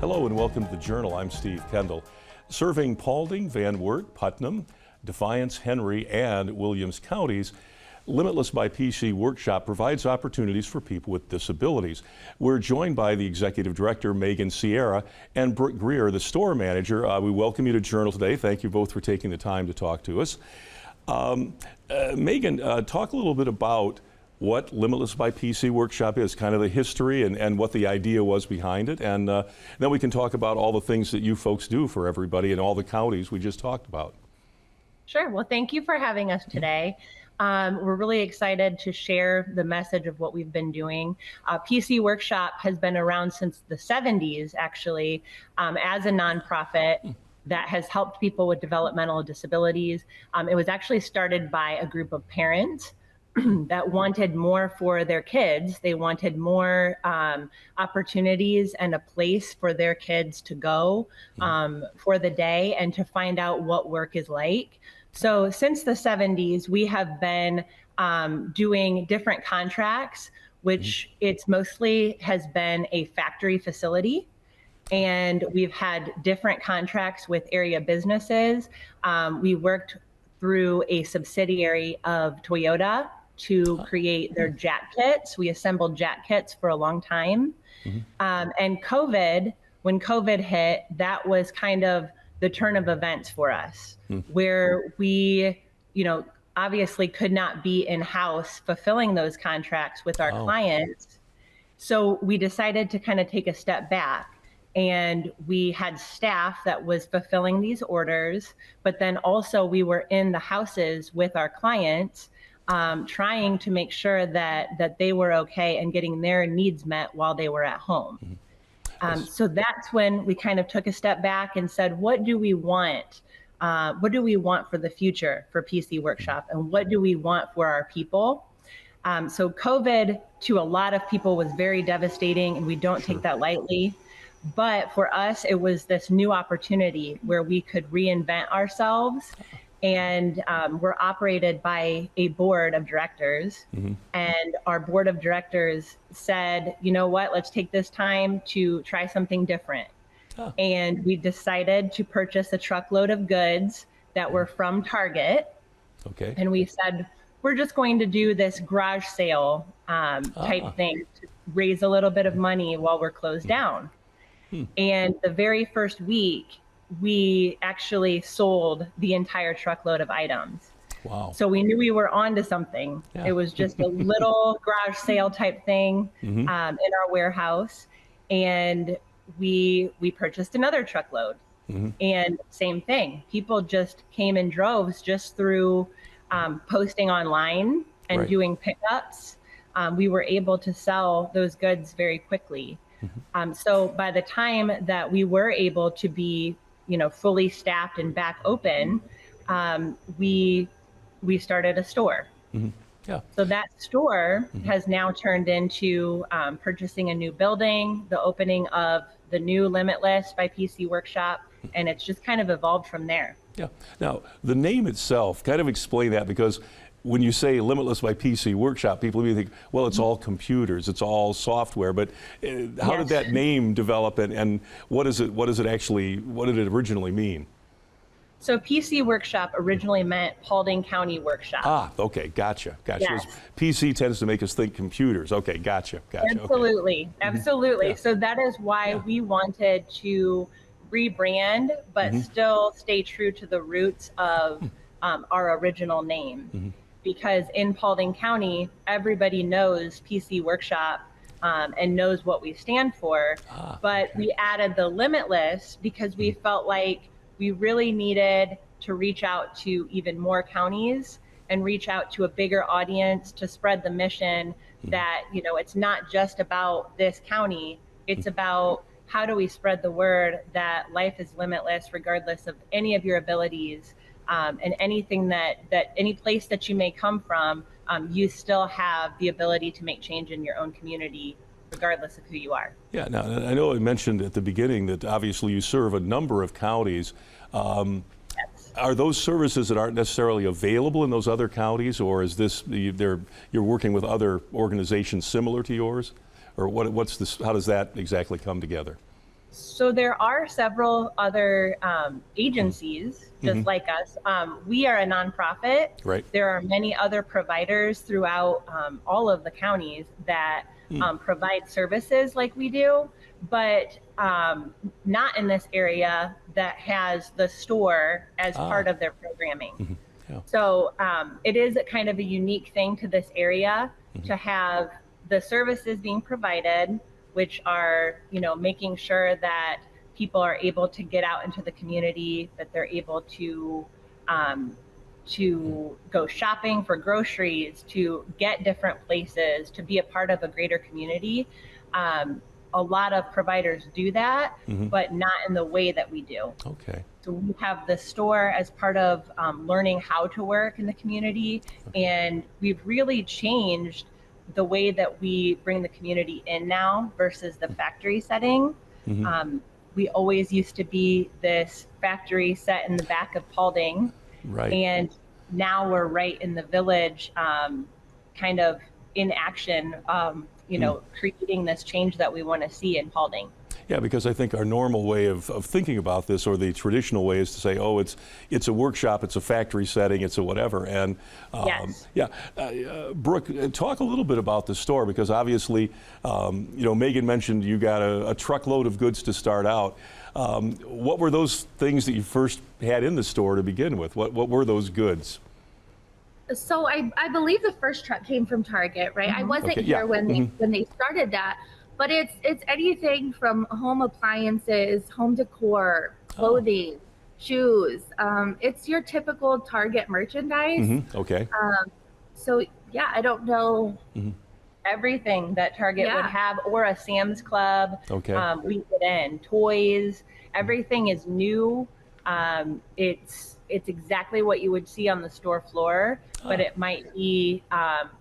Hello and welcome to the Journal. I'm Steve Kendall. Serving Paulding, Wert, Putnam, Defiance, Henry, and Williams counties, Limitless by PC Workshop provides opportunities for people with disabilities. We're joined by the Executive Director, Megan Sierra, and Brooke Greer, the store manager. We welcome you to Journal today. Thank you both for taking the time to talk to us. Megan, talk a little bit about what Limitless by PC Workshop is, kind of the history and what the idea was behind it, and then we can talk about all the things that you folks do for everybody in all the counties we just talked about. Sure. Well, thank you for having us today. We're really excited to share the message of what we've been doing. PC Workshop has been around since the 70s, actually, as a nonprofit that has helped people with developmental disabilities. It was actually started by a group of parents that wanted more for their kids. They wanted more opportunities and a place for their kids to go for the day and to find out what work is like. So since the 70s, we have been doing different contracts, which it's mostly has been a factory facility. And we've had different contracts with area businesses. We worked through a subsidiary of Toyota to create their jack kits. We assembled jack kits for a long time. And COVID, when COVID hit, that was kind of the turn of events for us, where we, obviously could not be in-house fulfilling those contracts with our clients. So we decided to kind of take a step back. And we had staff that was fulfilling these orders, but then also we were in the houses with our clients, trying to make sure that they were okay and getting their needs met while they were at home. So that's when we kind of took a step back and said, what do we want? What do we want for the future for PC Workshop? And what do we want for our people? So COVID to a lot of people was very devastating, and we don't take that lightly. But for us, it was this new opportunity where we could reinvent ourselves. And we're operated by a board of directors. And our board of directors said, you know what, let's take this time to try something different. And we decided to purchase a truckload of goods that were from Target. And we said, we're just going to do this garage sale type thing to raise a little bit of money while we're closed down. And the very first week, we actually sold the entire truckload of items. Wow. So we knew we were on to something. Yeah. It was just a little garage sale type thing in our warehouse. And we purchased another truckload. And same thing. People just came in droves just through posting online and doing pickups. We were able to sell those goods very quickly. So by the time that we were able to be fully staffed and back open, we started a store. So that store has now turned into purchasing a new building, the opening of the new Limitless by PC Workshop, and it's just kind of evolved from there. Yeah. Now, the name itself, kind of explain that, because when you say Limitless by PC Workshop, people think, well, it's all computers, it's all software, but how did that name develop, and what did it originally mean? So PC Workshop originally meant Paulding County Workshop. Okay, gotcha. Yes. PC tends to make us think computers. Okay, gotcha. Absolutely, absolutely. Yeah. So that is why we wanted to rebrand, but still stay true to the roots of our original name. Because in Paulding County, everybody knows PC Workshop and knows what we stand for. But we added the Limitless because we felt like we really needed to reach out to even more counties and reach out to a bigger audience to spread the mission that, it's not just about this county, it's about how do we spread the word that life is limitless regardless of any of your abilities. And anything that any place that you may come from, you still have the ability to make change in your own community, regardless of who you are. Yeah, now I know I mentioned at the beginning that obviously you serve a number of counties. Yes. Are those services that aren't necessarily available in those other counties, or is this you're working with other organizations similar to yours, or what's this? How does that exactly come together? So there are several other agencies just like us. We are a nonprofit. Right. There are many other providers throughout all of the counties that provide services like we do, but not in this area that has the store as part of their programming. Yeah. So it is a kind of a unique thing to this area to have the services being provided, which are, making sure that people are able to get out into the community, that they're able to go shopping for groceries, to get different places, to be a part of a greater community. A lot of providers do that, but not in the way that we do. Okay. So we have the store as part of learning how to work in the community, and we've really changed the way that we bring the community in now versus the factory setting. We always used to be this factory set in the back of Paulding, Right. and now we're right in the village, kind of in action, creating this change that we want to see in Paulding. Yeah, because I think our normal way of thinking about this, or the traditional way, is to say, oh, it's a workshop, it's a factory setting, it's a whatever. And Yes. yeah, Brooke, talk a little bit about the store, because obviously, Megan mentioned you got a truckload of goods to start out. What were those things that you first had in the store to begin with? What were those goods? So I believe the first truck came from Target, right? I wasn't Okay, here yeah. when they started that, but it's anything from home appliances, home decor, clothing, shoes. It's your typical Target merchandise. Okay. So yeah, I don't know. Everything that Target would Yeah. have, or a Sam's Club. Okay. We put in toys. Everything is new. It's exactly what you would see on the store floor, but it might be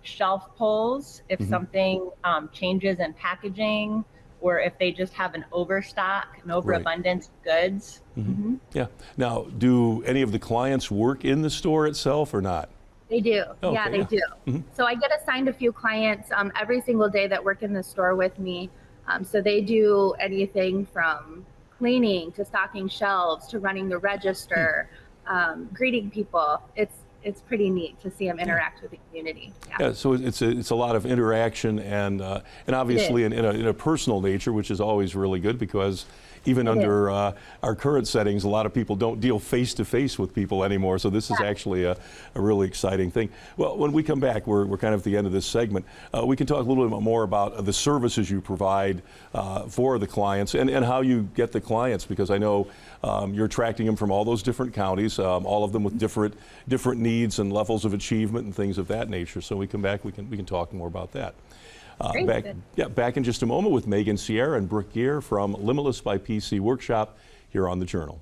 shelf pulls if something changes in packaging, or if they just have an overstock, an overabundance of goods. Yeah. Now, do any of the clients work in the store itself or not? They do. Okay, Yeah, they yeah. do. So I get assigned a few clients every single day that work in the store with me. So they do anything from cleaning to stocking shelves to running the register, greeting people. It's pretty neat to see them interact with the community. Yeah, so it's a lot of interaction and obviously in a personal nature, which is always really good, because even under our current settings, a lot of people don't deal face to face with people anymore. So this is actually a really exciting thing. Well, when we come back, we're kind of at the end of this segment. We can talk a little bit more about the services you provide for the clients and how you get the clients, because I know you're attracting them from all those different counties, all of them with different needs and levels of achievement and things of that nature. So we come back, we can talk more about that. Back in just a moment with Megan Sierra and Brooke Gear from Limitless by PC Workshop here on The Journal.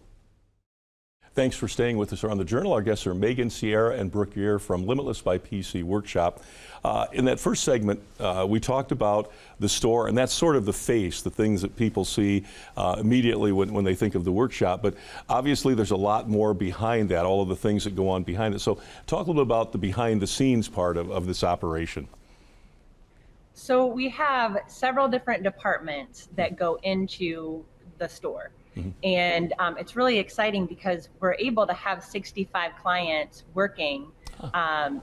Thanks for staying with us on The Journal. Our guests are Megan Sierra and Brooke Gear from Limitless by PC Workshop. In that first segment, we talked about the store, and that's sort of the face, the things that people see immediately when they think of the workshop. But obviously, there's a lot more behind that, all of the things that go on behind it. So talk a little bit about the behind-the-scenes part of this operation. So we have several different departments that go into the store. And it's really exciting because we're able to have 65 clients working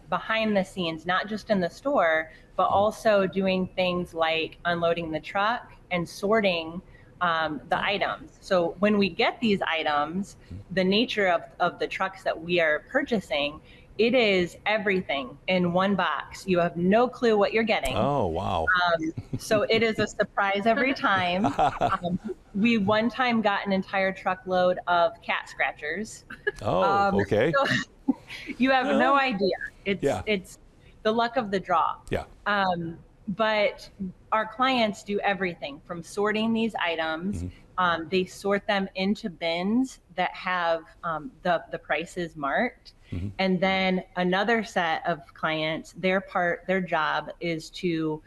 behind the scenes, not just in the store, but also doing things like unloading the truck and sorting the items. So when we get these items, the nature of the trucks that we are purchasing, it is everything in one box. You have no clue what you're getting. Oh, wow. So it is a surprise every time. We one time got an entire truckload of cat scratchers. Oh, okay. So you have no idea. It's the luck of the draw. Yeah. But our clients do everything from sorting these items. They sort them into bins that have the prices marked. And then another set of clients, their job is to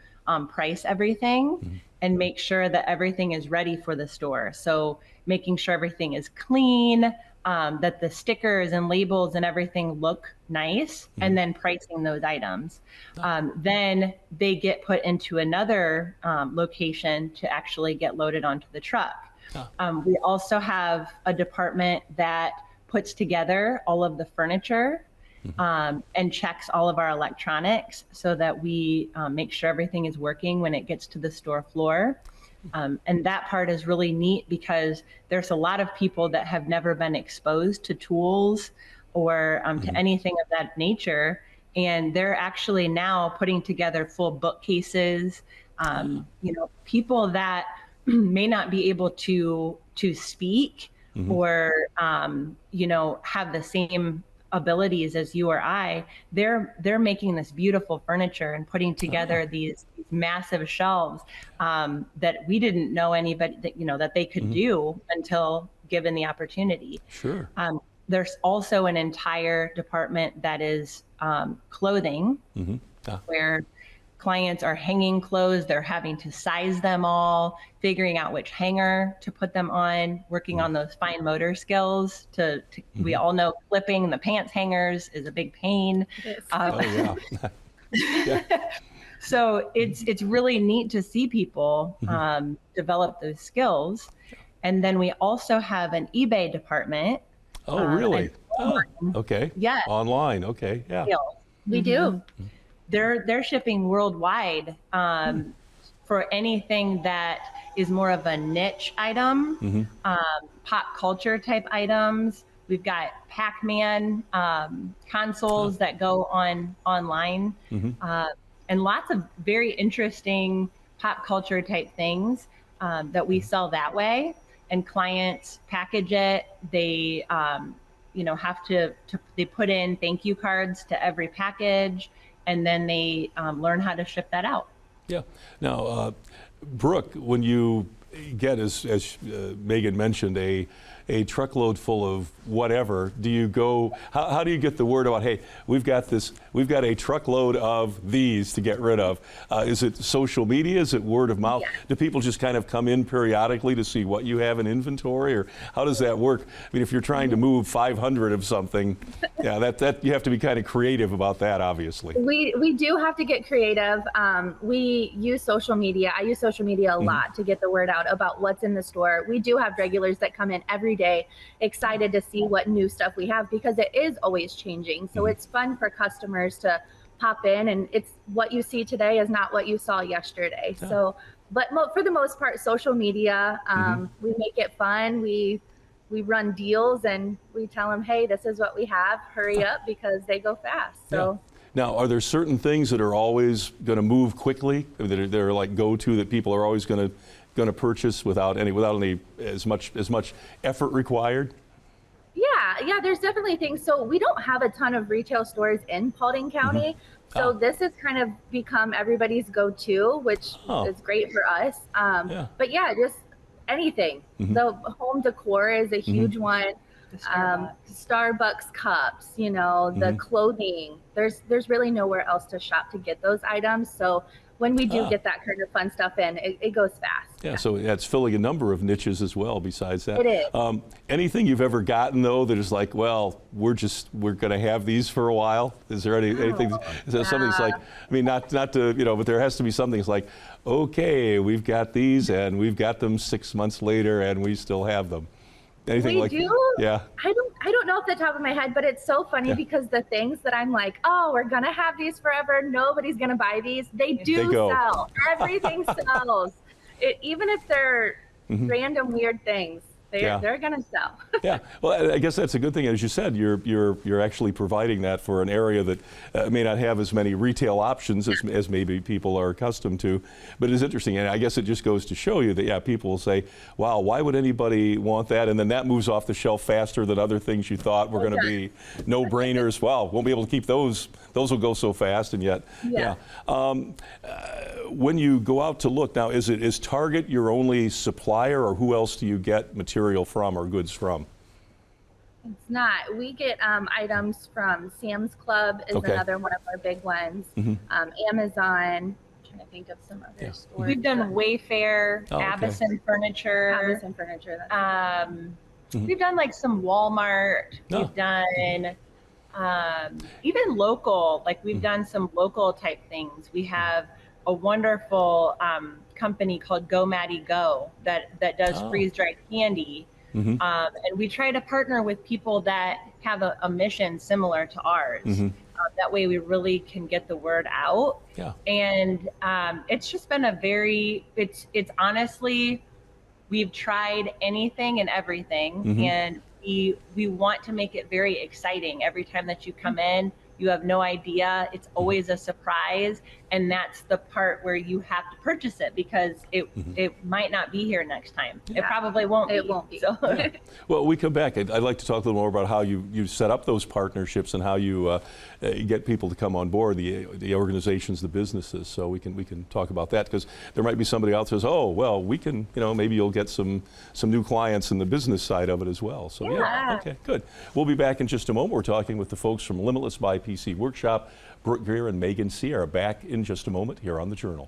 price everything and make sure that everything is ready for the store. So making sure everything is clean, that the stickers and labels and everything look nice, and then pricing those items. Then they get put into another location to actually get loaded onto the truck. We also have a department that puts together all of the furniture and checks all of our electronics so that we make sure everything is working when it gets to the store floor. And that part is really neat because there's a lot of people that have never been exposed to tools or to anything of that nature. And they're actually now putting together full bookcases. People that may not be able to speak or, have the same abilities as you or I, they're making this beautiful furniture and putting together these massive shelves that we didn't know anybody that they could do until given the opportunity. Sure. There's also an entire department that is clothing, where clients are hanging clothes. They're having to size them all, figuring out which hanger to put them on, working on those fine motor skills. We all know clipping the pants hangers is a big pain. Oh, yeah. So it's really neat to see people develop those skills. And then we also have an eBay department. Oh, really? Okay. Yeah. Online. Okay. Yeah. We do. They're shipping worldwide for anything that is more of a niche item, pop culture type items. We've got Pac-Man consoles that go online, and lots of very interesting pop culture type things that we sell that way. And clients package it. They have to they put in thank you cards to every package, and then they learn how to ship that out. Yeah. Now, Brooke, when you get, as Megan mentioned, a truckload full of whatever, do you go, how do you get the word about, hey, we've got a truckload of these to get rid of? Is it social media? Is it word of mouth? Yeah. Do people just kind of come in periodically to see what you have in inventory, or how does that work? I mean, if you're trying to move 500 of something, yeah, that you have to be kind of creative about that, obviously. We do have to get creative. We use social media. I use social media a lot to get the word out about what's in the store. We do have regulars that come in every day excited to see what new stuff we have, because it is always changing. So it's fun for customers to pop in, and it's what you see today is not what you saw yesterday. Yeah. So, but for the most part, social media, we make it fun. We run deals and we tell them, hey, this is what we have, hurry up, because they go fast. So. Yeah. Now, are there certain things that are always going to move quickly, that are like go-to, that people are always going to purchase without any as much effort required? Yeah, there's definitely things. So we don't have a ton of retail stores in Paulding County. So this has kind of become everybody's go-to, which is great for us. But yeah, just anything. The home decor is a huge one. Starbucks cups, the clothing. There's really nowhere else to shop to get those items. So when we do get that kind of fun stuff in, it goes fast. Yeah, so that's filling a number of niches as well besides that. It is. Anything you've ever gotten, though, that is like, well, we're going to have these for a while? Is there anything, is there something that's like, I mean, not to, but there has to be something that's like, okay, we've got these and we've got them 6 months later and we still have them. Anything we like do? Yeah. I don't know off the top of my head, but it's so funny because the things that I'm like, oh, we're gonna have these forever, nobody's gonna buy these, they do sell. Everything sells. Even if they're random weird things, they're gonna sell. Yeah, well, I guess that's a good thing. As you said, you're actually providing that for an area that may not have as many retail options as maybe people are accustomed to. But it's interesting, and I guess it just goes to show you that, people will say, wow, why would anybody want that? And then that moves off the shelf faster than other things you thought were going to be no-brainers. Wow, won't be able to keep those. Those will go so fast, and yet, when you go out to look, now, is Target your only supplier, or who else do you get material from or goods from? It's not. We get items from Sam's Club is another one of our big ones. Amazon. I'm trying to think of some other stores. We've done Wayfair, Avison Furniture. Avison Furniture. We've done like some Walmart. We've done even local. Like we've done some local type things. We have a wonderful company called Go Maddie Go that does freeze-dried candy. And we try to partner with people that have a mission similar to ours. That way we really can get the word out. Yeah. And it's just been it's honestly, we've tried anything and everything. And we want to make it very exciting. Every time that you come in, you have no idea. It's always a surprise. And that's the part where you have to purchase it, because it might not be here next time. It probably won't be. It won't be. So. Well, we come back. I'd like to talk a little more about how you set up those partnerships and how you get people to come on board, the organizations, the businesses. So we can talk about that, because there might be somebody out there who says, oh, well, we can, maybe you'll get some new clients in the business side of it as well. So yeah, okay, good. We'll be back in just a moment. We're talking with the folks from Limitless by PC Workshop, Brooke Greer and Megan Sierra. Back in just a moment here on The Journal.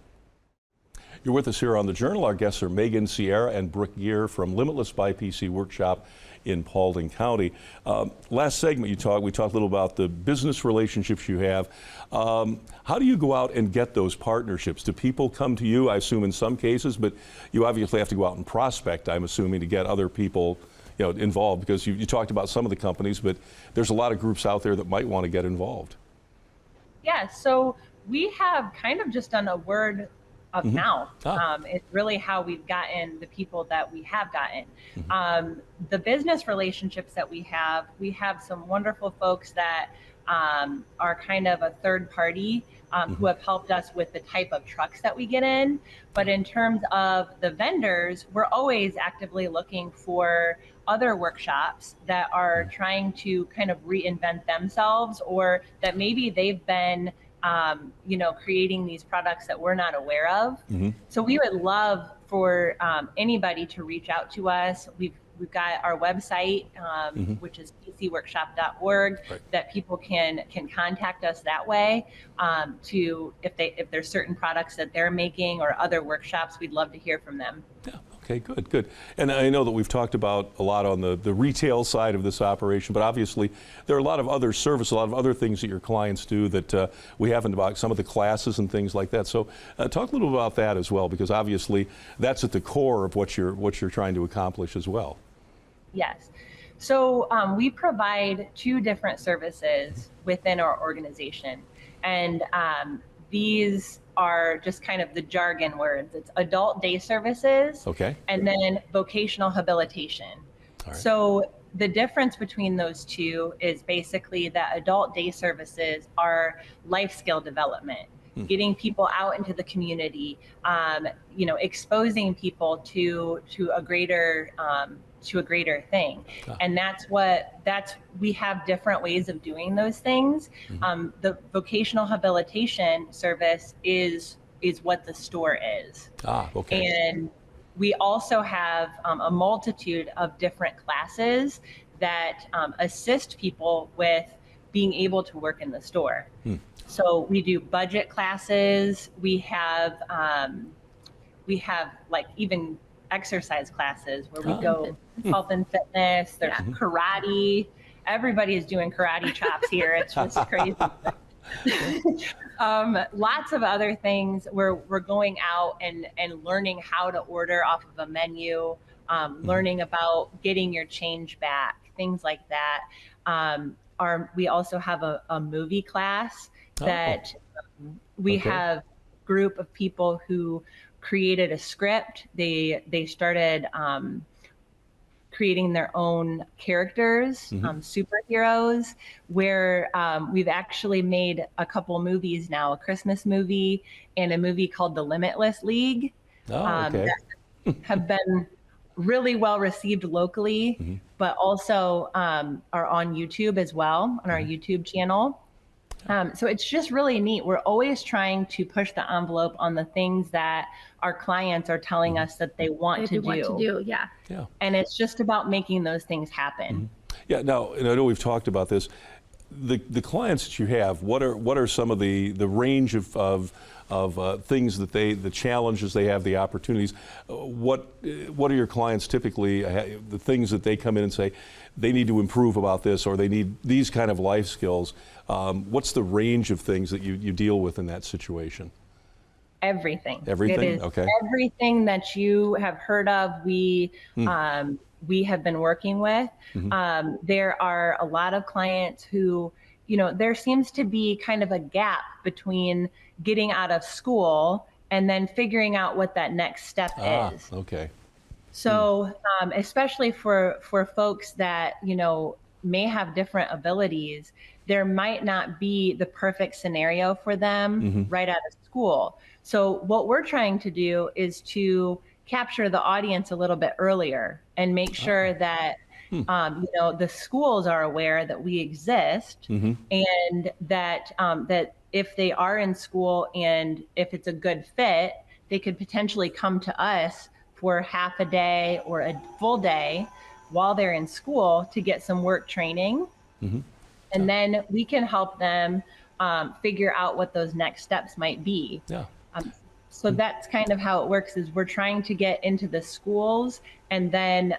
You're with us here on The Journal. Our guests are Megan Sierra and Brooke Greer from Limitless by PC Workshop in Paulding County. Last segment we talked a little about the business relationships you have. How do you go out and get those partnerships? Do people come to you, I assume in some cases, but you obviously have to go out and prospect, I'm assuming, to get other people involved, because you talked about some of the companies, but there's a lot of groups out there that might want to get involved. Yeah, so we have kind of just done a word of mouth. It's really how we've gotten the people that we have gotten. The business relationships that we have some wonderful folks that are kind of a third party who have helped us with the type of trucks that we get in. But in terms of the vendors, we're always actively looking for other workshops that are trying to kind of reinvent themselves, or that maybe they've been creating these products that we're not aware of. So we would love for anybody to reach out to us. We've got our website, which is pcworkshop.org, that people can contact us that way. If there's certain products that they're making or other workshops, we'd love to hear from them. Yeah. Okay, good. And I know that we've talked about a lot on the retail side of this operation, but obviously there are a lot of other services, a lot of other things that your clients do that we haven't about, some of the classes and things like that. So talk a little about that as well, because obviously that's at the core of what you're trying to accomplish as well. Yes. So we provide 2 different services within our organization, and these are just kind of the jargon words. It's adult day services, and then vocational habilitation. So the difference between those two is basically that adult day services are life skill development, getting people out into the community, exposing people to a greater thing. And we have different ways of doing those things. The vocational habilitation service is what the store is. And we also have a multitude of different classes that assist people with being able to work in the store. So we do budget classes. We have like even exercise classes where we go health and fitness. There's karate. Everybody is doing karate chops here. It's just crazy. Lots of other things where we're going out and learning how to order off of a menu, learning about getting your change back, things like that. We also have a movie class that we have a group of people who created a script. They started creating their own characters, superheroes, where we've actually made a couple movies now, a Christmas movie and a movie called The Limitless League, that have been really well received locally, but also are on YouTube as well, on our YouTube channel. So it's just really neat. We're always trying to push the envelope on the things that our clients are telling us that they want to do. Yeah. And it's just about making those things happen. Yeah. Now, and I know we've talked about this. The clients that you have, what are some of the range of things that the challenges they have, the opportunities? What are your clients typically, the things that they come in and say they need to improve about this, or they need these kind of life skills? What's the range of things that you deal with in that situation? Everything. Everything? It is Okay. everything that you have heard of. We have been working with. There are a lot of clients who, there seems to be kind of a gap between getting out of school and then figuring out what that next step is. Okay. So, especially for folks that, may have different abilities, there might not be the perfect scenario for them right out of school. So what we're trying to do is to capture the audience a little bit earlier and make sure that, the schools are aware that we exist, and that, that if they are in school and if it's a good fit, they could potentially come to us for half a day or a full day while they're in school to get some work training. And then we can help them figure out what those next steps might be. Yeah. So that's kind of how it works, is we're trying to get into the schools, and then,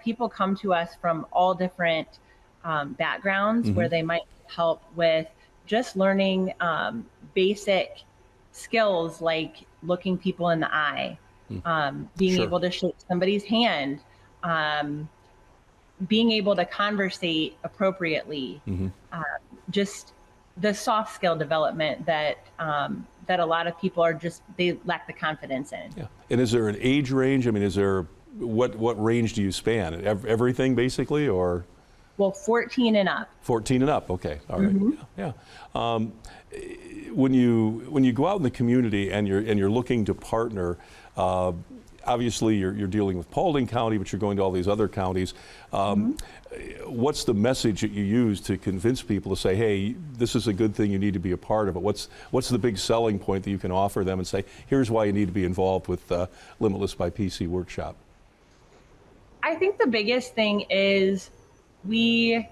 people come to us from all different backgrounds where they might need help with just learning basic skills like looking people in the eye, being able to shake somebody's hand, being able to conversate appropriately, just the soft skill development that that a lot of people they lack the confidence in. Yeah. And is there an age range? I mean, is there, what range do you span? Everything basically, or? Well, 14 and up. 14 and up. Okay. All right. Yeah. When you go out in the community and you're looking to partner, obviously you're dealing with Paulding County, but you're going to all these other counties. What's the message that you use to convince people to say, hey, this is a good thing, you need to be a part of it? What's the big selling point that you can offer them and say, here's why you need to be involved with Limitless by PC Workshop? I think the biggest thing is we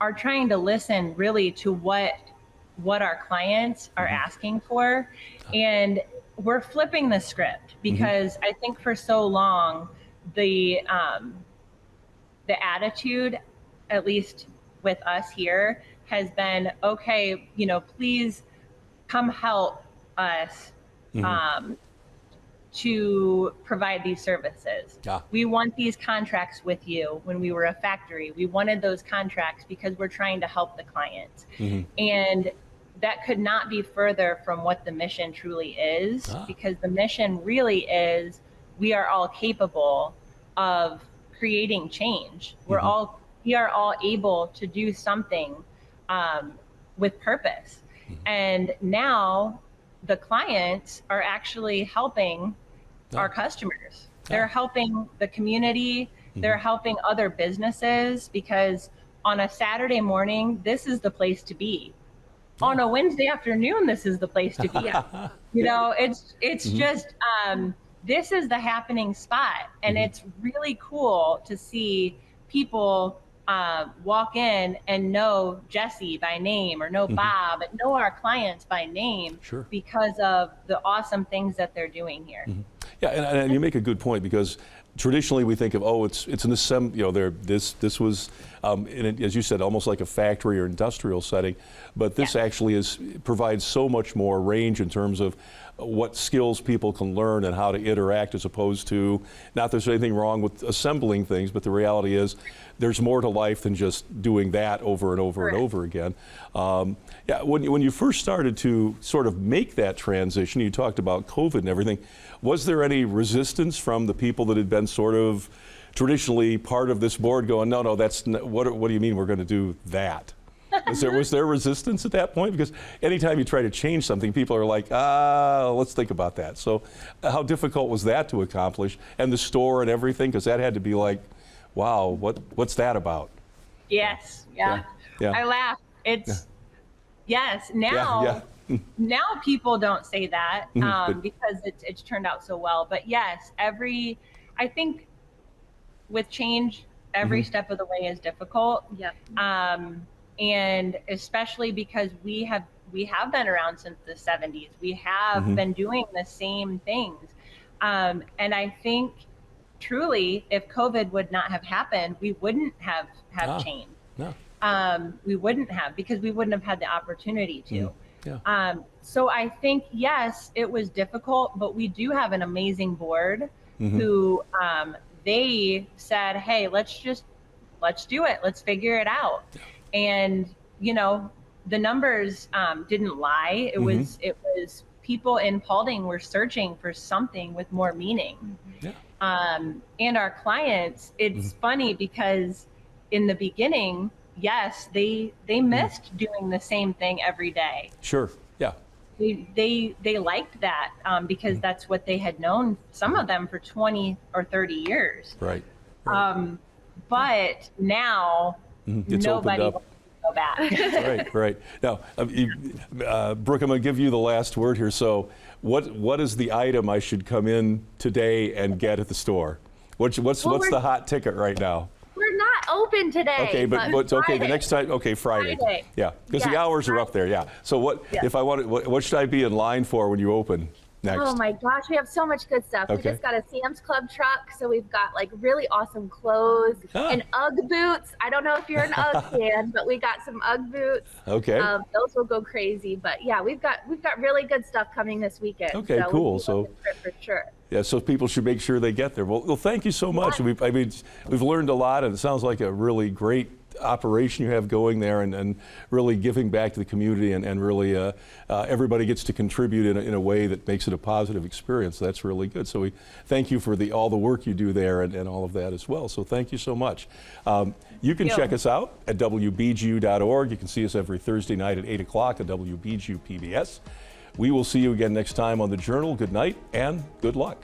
are trying to listen really to what our clients are asking for, and we're flipping the script, because I think for so long the attitude, at least with us here, has been, okay, please come help us to provide these services. We want these contracts with you. When we were a factory, we wanted those contracts because we're trying to help the clients. And that could not be further from what the mission truly is, because the mission really is, we are all capable of creating change. We are all able to do something with purpose. And now the clients are actually helping our customers. They're helping the community. They're helping other businesses, because on a Saturday morning, this is the place to be. On a Wednesday afternoon, this is the place to be. It's just, this is the happening spot. And it's really cool to see people walk in and know Jesse by name, or know Bob, and know our clients by name, because of the awesome things that they're doing here. Yeah, and you make a good point, because traditionally we think of, oh, it's an assembly, this was, as you said, almost like a factory or industrial setting, but this actually provides so much more range in terms of what skills people can learn and how to interact, as opposed to, not that there's anything wrong with assembling things, but the reality is there's more to life than just doing that over and over and over again. When you first started to sort of make that transition, you talked about COVID and everything, was there any resistance from the people that had been sort of traditionally part of this board going, no, that's what do you mean we're going to do that? Was there resistance at that point? Because anytime you try to change something, people are like, let's think about that. So how difficult was that to accomplish? And the store and everything, because that had to be like, wow, what's that about? Yes, yeah. I laugh. It's, yes, now people don't say that because it's turned out so well. But yes, I think with change, every step of the way is difficult. And especially because we have been around since the 70s. We have been doing the same things. And I think truly, if COVID would not have happened, we wouldn't have changed. We wouldn't have, because we wouldn't have had the opportunity to. Yeah. So I think, yes, it was difficult, but we do have an amazing board who they said, hey, let's do it. Let's figure it out. And, you know, the numbers didn't lie. It was people in Paulding were searching for something with more meaning. Yeah. And our clients, it's funny because in the beginning, yes, they missed doing the same thing every day. Sure. Yeah. They liked that because that's what they had known, some of them for 20 or 30 years. Right. But now It's nobody opened up. wants to go back. Right. Now, Brooke, I'm going to give you the last word here. So what is the item I should come in today and get at the store? What's the hot ticket right now? We're not open today. Okay, but okay, Friday. the next time, okay, Friday. Yeah, because the Yes, hours are up there, yeah. So if I want, what should I be in line for when you open next? Oh my gosh, we have so much good stuff. We Okay. just got a Sam's Club truck, so we've got like really awesome clothes and UGG boots. I don't know if you're an UGG fan, but we got some UGG boots. Okay. Those will go crazy. But yeah, we've got really good stuff coming this weekend. Okay, so cool. we'll be So looking for it for sure. yeah, so people should make sure they get there. Well, thank you so much. We've learned a lot, and it sounds like a really great operation you have going there, and really giving back to the community, and really everybody gets to contribute in a way that makes it a positive experience. That's really good. So we thank you for all the work you do there and all of that as well. So thank you so much. You can check us out at WBGU.org. You can see us every Thursday night at 8 o'clock at WBGU PBS. We will see you again next time on The Journal. Good night and good luck.